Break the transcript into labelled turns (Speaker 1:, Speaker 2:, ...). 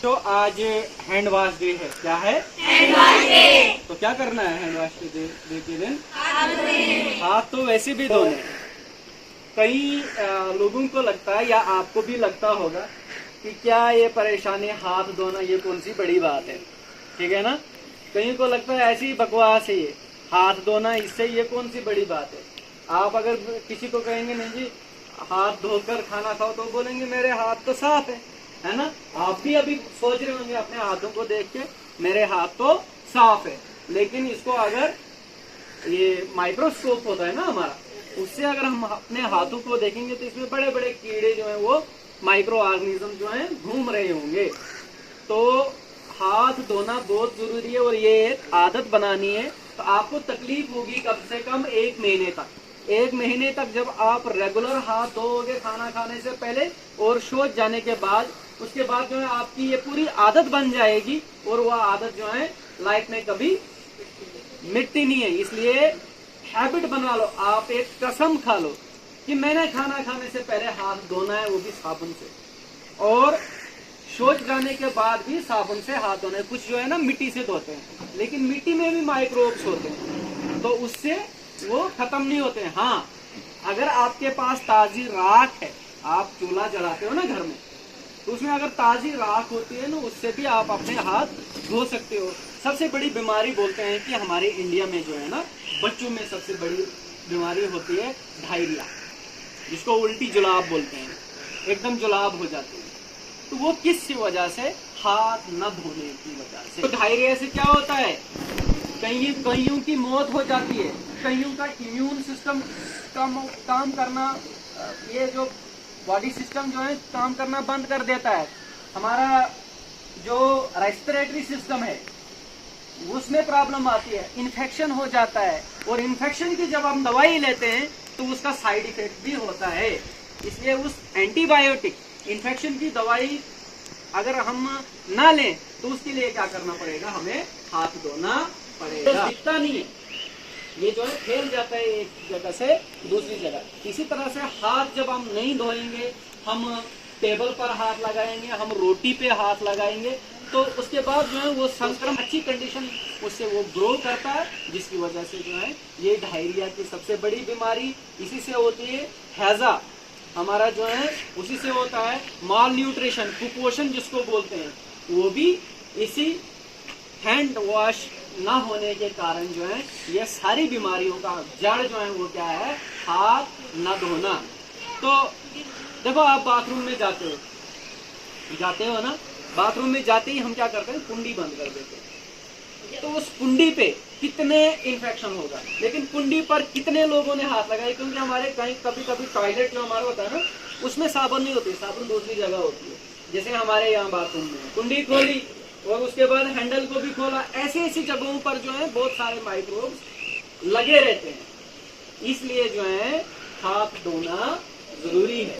Speaker 1: तो आज hand wash day है। क्या है? Hand wash day. तो क्या करना है हैंड वॉश डे के दिन? हाथ तो वैसे भी धोने। कई लोगों को लगता है या आपको भी लगता होगा कि क्या ये परेशानी हाथ धोना ये कौन सी बड़ी बात है, ठीक है ना। कहीं को लगता है ऐसी बकवास है ये हाथ धोना, इससे ये कौन सी बड़ी बात है। आप अगर किसी को कहेंगे नहीं जी हाथ धोकर खाना खाओ तो बोलेंगे मेरे हाथ तो साफ है ना। आप भी अभी सोच रहे होंगे अपने हाथों को देख के मेरे हाथ तो साफ है, लेकिन इसको अगर ये माइक्रोस्कोप होता है ना हमारा, उससे अगर हम अपने हाथों को देखेंगे तो इसमें बड़े बड़े कीड़े जो हैं वो माइक्रो ऑर्गेनिज्म जो हैं घूम रहे होंगे। तो हाथ धोना बहुत जरूरी है और ये एक आदत बनानी है। तो आपको तकलीफ होगी कम से कम 1 महीने तक। 1 महीने तक जब आप रेगुलर हाथ धोओगे खाना खाने से पहले और शौच जाने के बाद, उसके बाद जो है आपकी ये पूरी आदत बन जाएगी और वह आदत जो है लाइफ में कभी मिटती नहीं है। इसलिए हैबिट बना लो, आप एक कसम खा लो कि मैंने खाना खाने से पहले हाथ धोना है, वो भी साबुन से, और शौच जाने के बाद भी साबुन से हाथ धोना है। कुछ जो है ना मिट्टी से धोते हैं, लेकिन मिट्टी में भी माइक्रोब्स होते हैं तो उससे वो खत्म नहीं होते हैं। हाँ, अगर आपके पास ताजी राख है, आप चूल्हा जलाते हो ना घर में, तो उसमें अगर ताजी राख होती है ना उससे भी आप अपने हाथ धो सकते हो। सबसे बड़ी बीमारी बोलते हैं कि हमारे इंडिया में जो है ना बच्चों में सबसे बड़ी बीमारी होती है डायरिया, जिसको उल्टी जुलाब बोलते हैं, एकदम जुलाब हो जाती है। तो वो किस वजह से? हाथ न धोने की वजह से। तो डायरिया से क्या होता है, कईयों की मौत हो जाती है, कईयों का इम्यून सिस्टम काम करना, ये जो बॉडी सिस्टम जो है काम करना बंद कर देता है। हमारा जो रेस्पिरेटरी सिस्टम है उसमें प्रॉब्लम आती है, इन्फेक्शन हो जाता है, और इन्फेक्शन की जब हम दवाई लेते हैं तो उसका साइड इफेक्ट भी होता है। इसलिए उस एंटीबायोटिक इन्फेक्शन की दवाई अगर हम ना लें तो उसके लिए क्या करना पड़ेगा, हमें हाथ धोना पड़ेगा। दिखता नहीं है, ये जो है फैल जाता है एक जगह से दूसरी जगह। इसी तरह से हाथ जब हम नहीं धोएंगे, हम टेबल पर हाथ लगाएंगे, हम रोटी पे हाथ लगाएंगे, तो उसके बाद जो है वो संक्रमण अच्छी कंडीशन उससे वो ग्रो करता है, जिसकी वजह से जो है ये डायरिया की सबसे बड़ी बीमारी इसी से होती है। हैजा हमारा जो है उसी से होता है। माल न्यूट्रिशन, कुपोषण जिसको बोलते हैं, वो भी इसी हैंड वॉश ना होने के कारण जो है ये सारी बीमारियों का जड़ जो है वो क्या है, हाथ न धोना। तो देखो आप बाथरूम में जाते हो ना, बाथरूम में जाते ही हम क्या करते हैं, कुंडी बंद कर देते हैं। तो उस कुंडी पे कितने इन्फेक्शन होगा, लेकिन कुंडी पर कितने लोगों ने हाथ लगाए, क्योंकि हमारे कहीं कभी टॉयलेट जो हमारा होता है ना उसमें साबुन नहीं होती, साबुन दूसरी जगह होती है। जैसे हमारे यहाँ बाथरूम में कुंडी खोली और उसके बाद हैंडल को भी खोला, ऐसी जगहों पर जो है बहुत सारे माइक्रोब्स लगे रहते हैं। इसलिए जो है हाथ धोना जरूरी है।